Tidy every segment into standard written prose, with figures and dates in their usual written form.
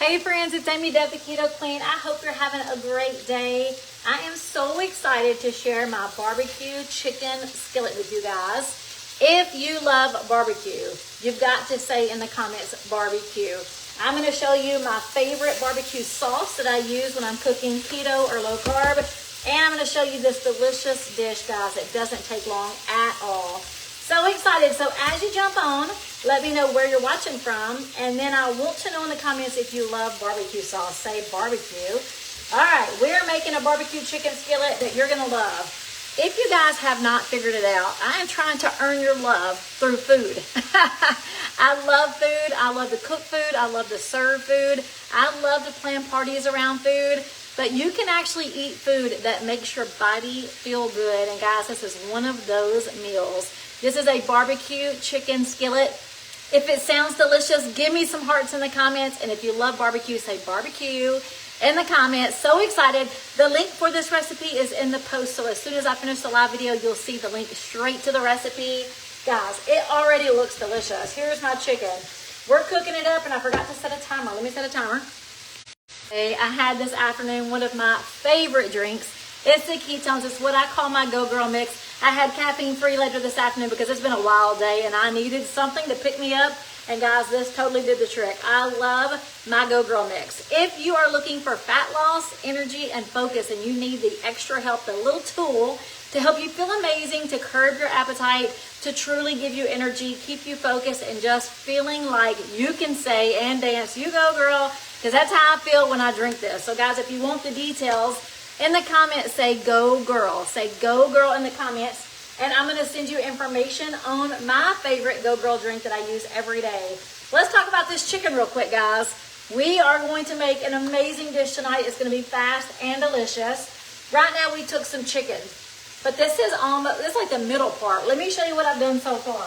Hey friends, it's Amy Deb the Keto Queen. I hope you're having a great day. I am so excited to share my barbecue chicken skillet with you guys. If you love barbecue, you've got to say in the comments barbecue. I'm going to show you my favorite barbecue sauce that I use when I'm cooking keto or low carb. And I'm going to show you this delicious dish, guys. It doesn't take long at all. So excited. So as you jump on, let me know where you're watching from. And then I want to know in the comments if you love barbecue sauce. Say barbecue. All right, we're making a barbecue chicken skillet that you're going to love. If you guys have not figured it out, I am trying to earn your love through food. I love food. I love to cook food. I love to serve food. I love to plan parties around food. But you can actually eat food that makes your body feel good. And guys, this is one of those meals. This is a barbecue chicken skillet. If it sounds delicious, give me some hearts in the comments. And if you love barbecue, say barbecue in the comments. So excited. The link for this recipe is in the post. So as soon as I finish the live video, you'll see the link straight to the recipe. Guys, it already looks delicious. Here's my chicken. We're cooking it up and I forgot to set a timer. Let me set a timer. Hey, I had this afternoon one of my favorite drinks. It's the ketones. It's what I call my Go Girl mix. I had caffeine free later this afternoon because it's been a wild day and I needed something to pick me up. And guys, this totally did the trick. I love my Go Girl mix. If you are looking for fat loss, energy, and focus, and you need the extra help, the little tool to help you feel amazing, to curb your appetite, to truly give you energy, keep you focused, and just feeling like you can say and dance, you go girl, because that's how I feel when I drink this. So guys, if you want the details, in the comments, say go girl. Say go girl in the comments. And I'm going to send you information on my favorite Go Girl drink that I use every day. Let's talk about this chicken real quick, guys. We are going to make an amazing dish tonight. It's going to be fast and delicious. Right now, we took some chicken. But this is like the middle part. Let me show you what I've done so far.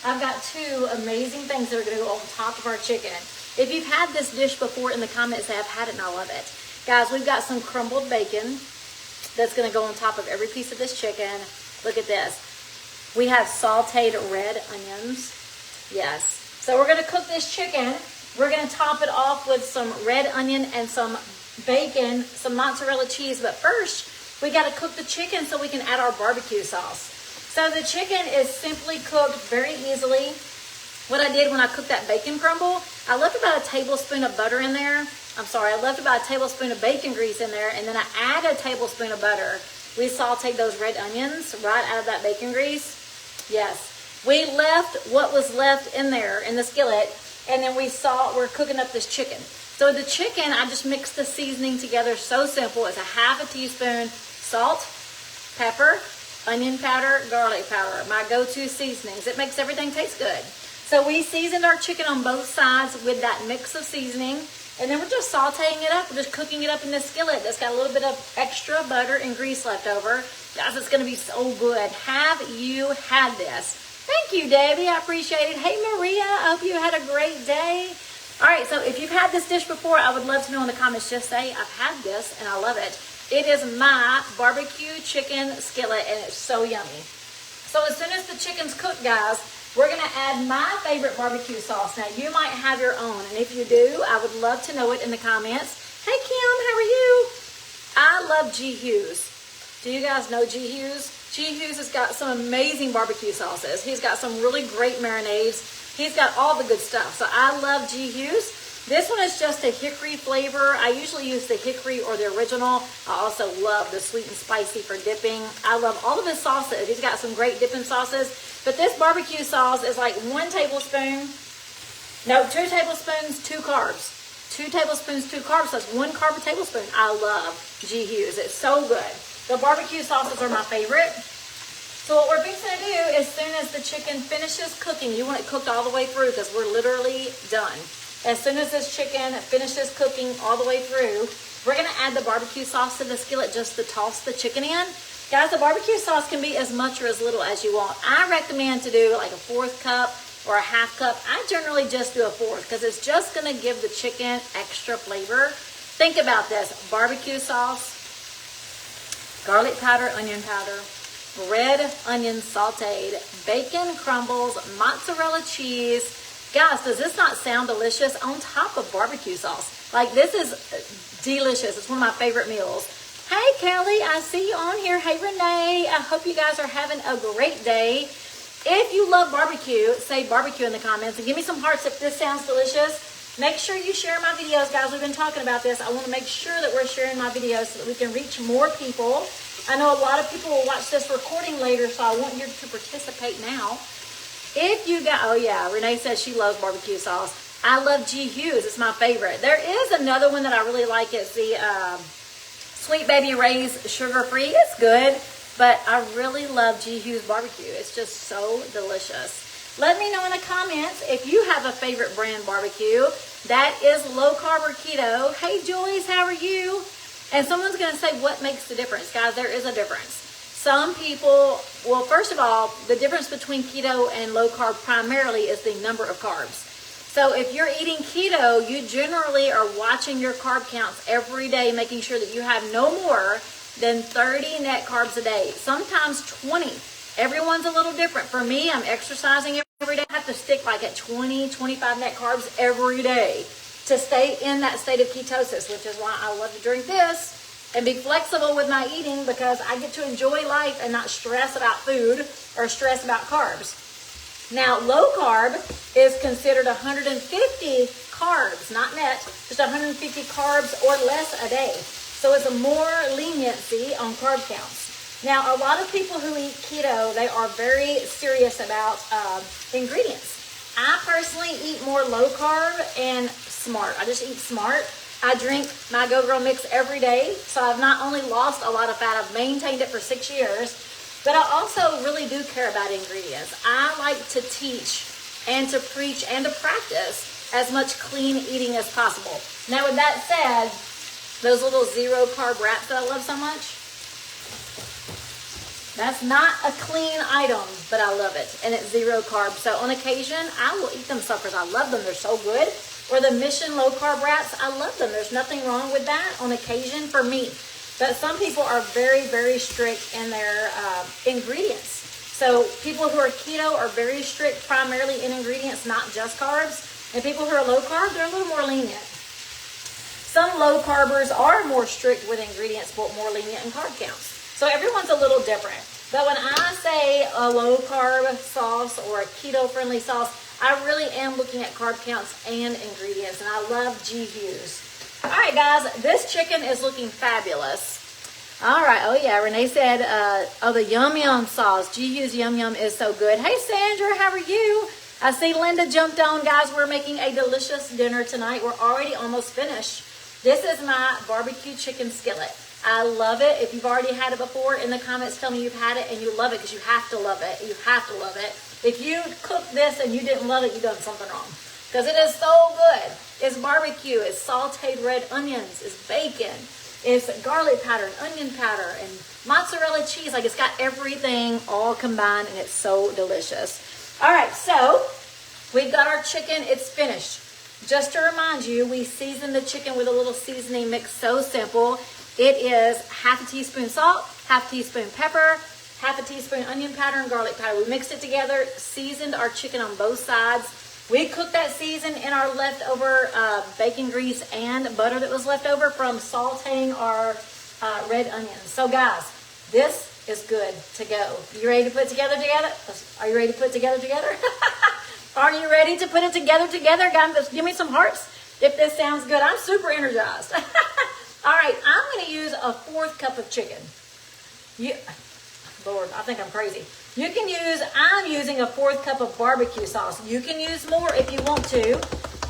I've got two amazing things that are going to go on top of our chicken. If you've had this dish before, in the comments, say I've had it and I love it. Guys, we've got some crumbled bacon that's going to go on top of every piece of this chicken. Look at this. We have sauteed red onions. Yes. So we're going to cook this chicken. We're going to top it off with some red onion and some bacon, some mozzarella cheese. But first, we got to cook the chicken so we can add our barbecue sauce. So the chicken is simply cooked very easily. What I did when I cooked that bacon crumble, I left about a tablespoon of butter in there. I left about a tablespoon of bacon grease in there, and then I added a tablespoon of butter. We sauteed those red onions right out of that bacon grease. Yes. We left what was left in there in the skillet, and then we're cooking up this chicken. So the chicken, I just mixed the seasoning together. So simple. It's a half a teaspoon salt, pepper, onion powder, garlic powder. My go-to seasonings. It makes everything taste good. So we seasoned our chicken on both sides with that mix of seasoning. And then we're just sauteing it up. We're just cooking it up in this skillet that's got a little bit of extra butter and grease left over. Guys, it's going to be so good. Have you had this? Thank you, Debbie. I appreciate it. Hey, Maria. I hope you had a great day. All right, so if you've had this dish before, I would love to know in the comments. Just say, I've had this and I love it. It is my barbecue chicken skillet and it's so yummy. So as soon as the chicken's cooked, guys, we're going to add my favorite barbecue sauce. Now, you might have your own, and if you do, I would love to know it in the comments. Hey, Kim, how are you? I love G. Hughes. Do you guys know G. Hughes? G. Hughes has got some amazing barbecue sauces. He's got some really great marinades. He's got all the good stuff. So I love G. Hughes. This one is just a hickory flavor. I usually use the hickory or the original. I also love the sweet and spicy for dipping. I love all of his sauces. He's got some great dipping sauces. But this barbecue sauce is like 2 tablespoons, 2 carbs. 2 tablespoons, 2 carbs. So that's 1 carb a tablespoon. I love G. Hughes. It's so good. The barbecue sauces are my favorite. So what we're fixing to do, as soon as the chicken finishes cooking, you want it cooked all the way through because we're literally done. As soon as this chicken finishes cooking all the way through, we're going to add the barbecue sauce to the skillet just to toss the chicken in. Guys, the barbecue sauce can be as much or as little as you want. I recommend to do like a 1/4 cup or a 1/2 cup. I generally just do a 1/4 because it's just going to give the chicken extra flavor. Think about this. Barbecue sauce, garlic powder, onion powder, red onion sauteed, bacon crumbles, mozzarella cheese, Guys, does this not sound delicious on top of barbecue sauce? Like, this is delicious. It's one of my favorite meals. Hey, Kelly, I see you on here. Hey, Renee, I hope you guys are having a great day. If you love barbecue, say barbecue in the comments and give me some hearts if this sounds delicious. Make sure you share my videos, guys. We've been talking about this. I want to make sure that we're sharing my videos so that we can reach more people. I know a lot of people will watch this recording later, so I want you to participate now. If you got, oh yeah, Renee says she loves barbecue sauce. I love G. Hughes. It's my favorite. There is another one that I really like. It's the Sweet Baby Ray's sugar-free. It's good, but I really love G. Hughes barbecue. It's just so delicious. Let me know in the comments if you have a favorite brand barbecue that is low carb or keto. Hey, Joyce, how are you? And someone's going to say, what makes the difference? Guys, there is a difference. Some people, well, first of all, the difference between keto and low carb primarily is the number of carbs. So if you're eating keto, you generally are watching your carb counts every day, making sure that you have no more than 30 net carbs a day, sometimes 20. Everyone's a little different. For me, I'm exercising every day. I have to stick like at 20, 25 net carbs every day to stay in that state of ketosis, which is why I love to drink this and be flexible with my eating, because I get to enjoy life and not stress about food or stress about carbs. Now, low carb is considered 150 carbs, not net, just 150 carbs or less a day. So it's a more leniency on carb counts. Now, a lot of people who eat keto, they are very serious about ingredients. I personally eat more low carb and smart. I just eat smart. I drink my Go Girl mix every day. So I've not only lost a lot of fat, I've maintained it for 6 years, but I also really do care about ingredients. I like to teach and to preach and to practice as much clean eating as possible. Now, with that said, those little zero carb wraps that I love so much, that's not a clean item, but I love it. And it's zero carb. So on occasion, I will eat them suckers. I love them. They're so good. Or the Mission low carb wraps, I love them. There's nothing wrong with that on occasion for me. But some people are very, very strict in their ingredients. So people who are keto are very strict primarily in ingredients, not just carbs. And people who are low carb, they're a little more lenient. Some low carbers are more strict with ingredients, but more lenient in carb counts. So everyone's a little different. But when I say a low carb sauce or a keto friendly sauce, I really am looking at carb counts and ingredients. And I love G. Hughes. All right, guys, this chicken is looking fabulous. All right, oh yeah, Renee said, oh, the Yum Yum sauce. G. Hughes Yum Yum is so good. Hey, Sandra, how are you? I see Linda jumped on. Guys, we're making a delicious dinner tonight. We're already almost finished. This is my barbecue chicken skillet. I love it. If you've already had it before, in the comments tell me you've had it and you love it, because you have to love it. You have to love it. If you cooked this and you didn't love it, you've done something wrong, because it is so good. It's barbecue. It's sauteed red onions. It's bacon. It's garlic powder and onion powder and mozzarella cheese. Like, it's got everything all combined, and it's so delicious. All right, so we've got our chicken. It's finished. Just to remind you, we season the chicken with a little seasoning mix. So simple. It is half a teaspoon salt, half a teaspoon pepper, half a teaspoon onion powder and garlic powder. We mixed it together, seasoned our chicken on both sides. We cooked that season in our leftover bacon grease and butter that was left over from sauteing our red onions. So guys, this is good to go. You ready to put it together? Are you ready to put it together? Are you ready to put it together? Guys, give me some hearts if this sounds good. I'm super energized. All right, I'm going to use a 4th cup of chicken. Lord, I think I'm crazy. I'm using a 4th cup of barbecue sauce. You can use more if you want to.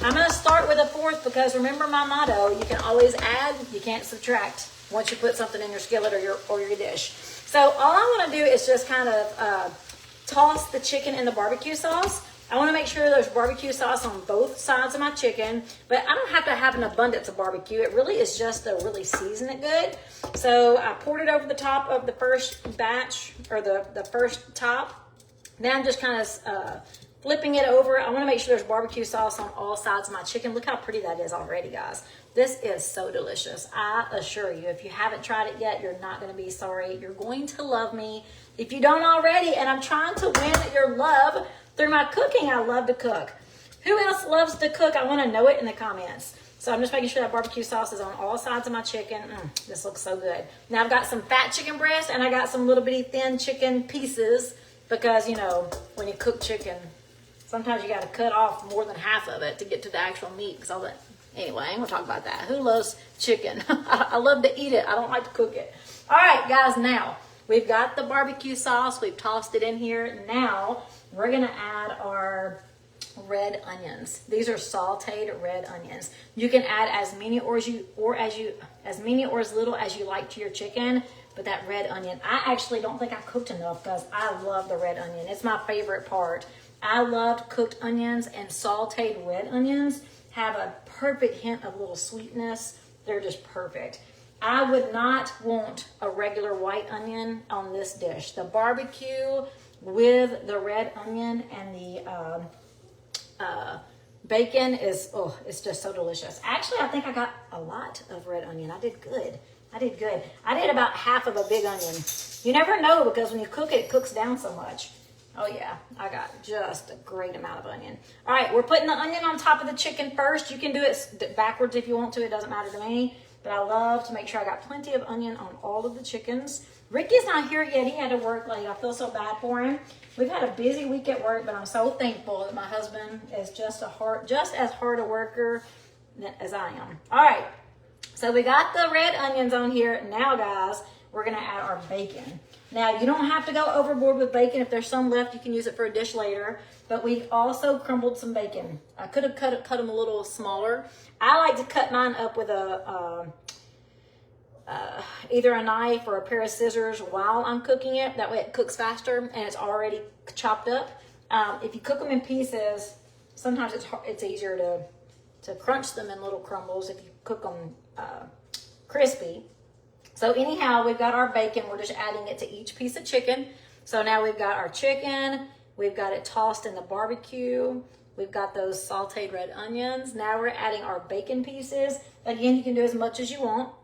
I'm going to start with a 4th because remember my motto, you can always add, you can't subtract once you put something in your skillet or your dish. So all I want to do is just kind of toss the chicken in the barbecue sauce. I want to make sure there's barbecue sauce on both sides of my chicken, but I don't have to have an abundance of barbecue. It really is just to really season it good. So I poured it over the top of the first batch, or the first top. Now I'm just kind of flipping it over. I want to make sure there's barbecue sauce on all sides of my chicken. Look how pretty that is already, guys. This is so delicious. I assure you, if you haven't tried it yet, you're not going to be sorry. You're going to love me if you don't already, and I'm trying to win your love through my cooking. I love to cook. Who else loves to cook? I want to know it in the comments. So I'm just making sure that barbecue sauce is on all sides of my chicken. This looks so good. Now I've got some fat chicken breast and I got some little bitty thin chicken pieces because, you know, when you cook chicken, sometimes you got to cut off more than half of it to get to the actual meat. Anyway, I ain't gonna talk about that. Who loves chicken? I love to eat it. I don't like to cook it. All right, guys, now we've got the barbecue sauce. We've tossed it in here. Now we're gonna add our red onions. These are sauteed red onions. You can add as many or as little as you like to your chicken, but that red onion, I actually don't think I cooked enough because I love the red onion. It's my favorite part. I loved cooked onions, and sauteed red onions have a perfect hint of a little sweetness. They're just perfect. I would not want a regular white onion on this dish. The barbecue with the red onion and the bacon is, oh, it's just so delicious. Actually, I think I got a lot of red onion. I did good. I did about half of a big onion. You never know because when you cook it, it cooks down so much. Oh yeah, I got just a great amount of onion. All right, we're putting the onion on top of the chicken first. You can do it backwards if you want to. It doesn't matter to me. But I love to make sure I got plenty of onion on all of the chickens. Ricky's not here yet. He had to work late. I feel so bad for him. We've had a busy week at work, but I'm so thankful that my husband is just as hard a worker as I am. All right, so we got the red onions on here. Now, guys, we're gonna add our bacon. Now, you don't have to go overboard with bacon. If there's some left, you can use it for a dish later. But we've also crumbled some bacon. I could have cut them a little smaller. I like to cut mine up with either a knife or a pair of scissors while I'm cooking it. That way it cooks faster and it's already chopped up. If you cook them in pieces, sometimes it's easier to crunch them in little crumbles if you cook them crispy. So anyhow, we've got our bacon. We're just adding it to each piece of chicken. So now we've got our chicken. We've got it tossed in the barbecue. We've got those sauteed red onions. Now we're adding our bacon pieces. Again, you can do as much as you want.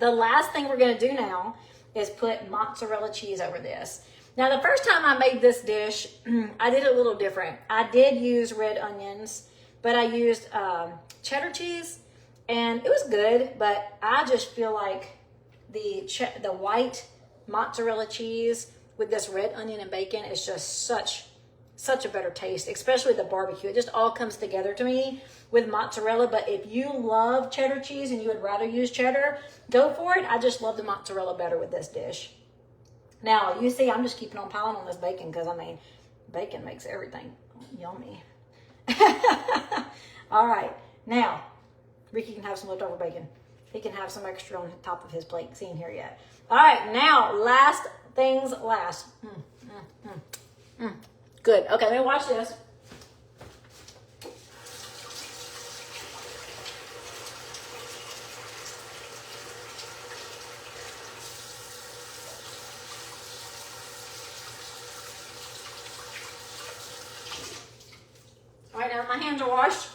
The last thing we're gonna do now is put mozzarella cheese over this. Now, the first time I made this dish, I did it a little different. I did use red onions, but I used cheddar cheese. And it was good, but I just feel like the white mozzarella cheese with this red onion and bacon is just such a better taste, especially the barbecue. It just all comes together to me with mozzarella. But if you love cheddar cheese and you would rather use cheddar, go for it. I just love the mozzarella better with this dish. Now, you see, I'm just keeping on piling on this bacon because, I mean, bacon makes everything yummy. All right, now, Ricky can have some leftover bacon. He can have some extra on top of his plate. See in here yet. All right, now, last things last. Good. Okay, let me watch this. All right, now my hands are washed.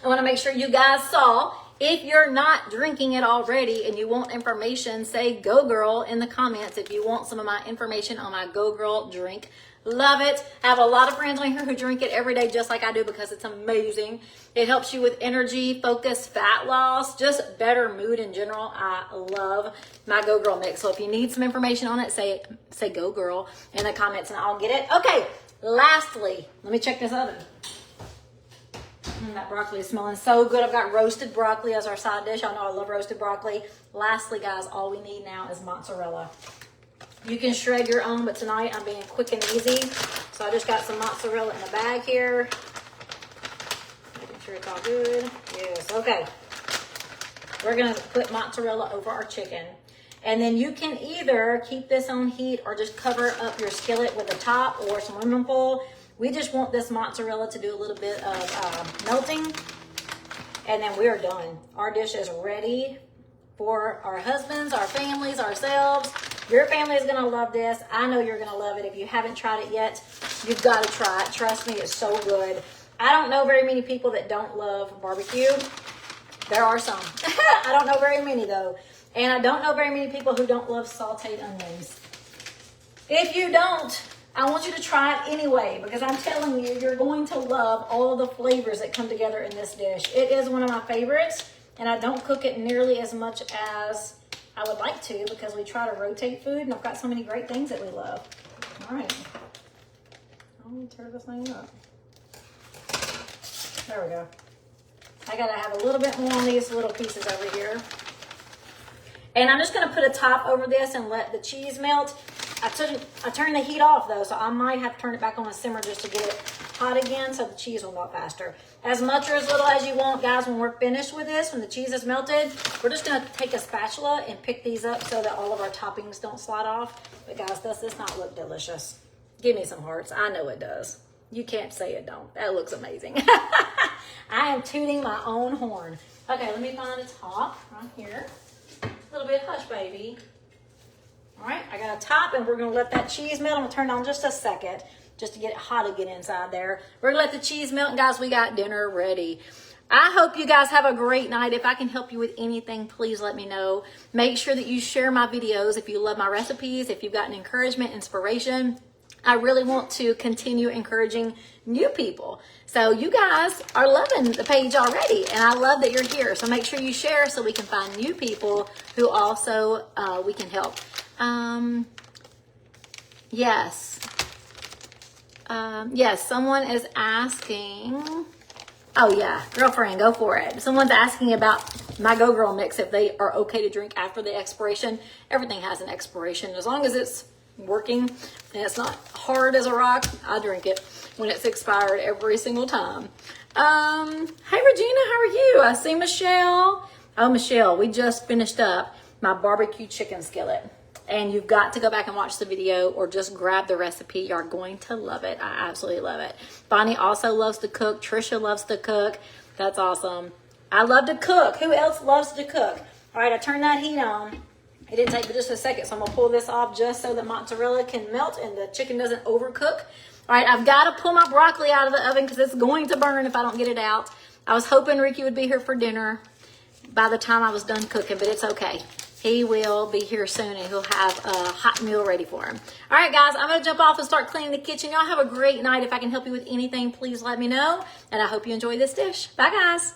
I want to make sure you guys saw. If you're not drinking it already and you want information, say Go Girl in the comments if you want some of my information on my Go Girl drink. Love it. I have a lot of friends on here who drink it every day just like I do because it's amazing. It helps you with energy, focus, fat loss, just better mood in general. I love my Go Girl mix. So if you need some information on it, say Go Girl in the comments and I'll get it. Okay, lastly, let me check this oven. That broccoli is smelling so good. I've got roasted broccoli as our side dish. I know I love roasted broccoli. Lastly, guys, all we need now is mozzarella. You can shred your own, but tonight I'm being quick and easy. So I just got some mozzarella in a bag here. Making sure it's all good. Yes, okay. We're going to put mozzarella over our chicken. And then you can either keep this on heat or just cover up your skillet with a top or some aluminum foil. We just want this mozzarella to do a little bit of melting. And then we are done. Our dish is ready for our husbands, our families, ourselves. Your family is going to love this. I know you're going to love it. If you haven't tried it yet, you've got to try it. Trust me, it's so good. I don't know very many people that don't love barbecue. There are some. I don't know very many, though. And I don't know very many people who don't love sauteed onions. If you don't, I want you to try it anyway, because I'm telling you, you're going to love all the flavors that come together in this dish. It is one of my favorites, and I don't cook it nearly as much as I would like to, because we try to rotate food, and I've got so many great things that we love. All right. Let me tear this thing up. There we go. I gotta have a little bit more on these little pieces over here. And I'm just gonna put a top over this and let the cheese melt. I turned the heat off though, so I might have to turn it back on a simmer just to get it hot again so the cheese will melt faster. As much or as little as you want, guys. When we're finished with this, when the cheese is melted, we're just gonna take a spatula and pick these up so that all of our toppings don't slide off. But guys, does this not look delicious? Give me some hearts. I know it does. You can't say it don't. That looks amazing. I am tooting my own horn. Okay, let me find a top right here. A little bit hush, baby. All right, I got a top, and we're gonna let that cheese melt. I'm gonna turn it on just a second, just to get it hot again inside there. We're gonna let the cheese melt, and guys, we got dinner ready. I hope you guys have a great night. If I can help you with anything, please let me know. Make sure that you share my videos if you love my recipes, if you've gotten encouragement, inspiration. I really want to continue encouraging new people. So you guys are loving the page already, and I love that you're here. So make sure you share so we can find new people who also we can help. Yes. Yes, someone is asking. Oh yeah, girlfriend, go for it. Someone's asking about my Go Girl mix, if they are okay to drink after the expiration. Everything has an expiration. As long as it's working and it's not hard as a rock, I drink it when it's expired every single time. Hey Regina, how are you? I see Michelle. Oh Michelle, we just finished up my barbecue chicken skillet, and you've got to go back and watch the video or just grab the recipe. You're going to love it. I absolutely love it. Bonnie also loves to cook. Trisha loves to cook. That's awesome. I love to cook. Who else loves to cook? All right, I turned that heat on. It didn't take but just a second, so I'm gonna pull this off just so the mozzarella can melt and the chicken doesn't overcook. All right, I've got to pull my broccoli out of the oven because it's going to burn if I don't get it out. I was hoping Ricky would be here for dinner by the time I was done cooking, but it's okay. He will be here soon, and he'll have a hot meal ready for him. All right, guys, I'm going to jump off and start cleaning the kitchen. Y'all have a great night. If I can help you with anything, please let me know, and I hope you enjoy this dish. Bye, guys.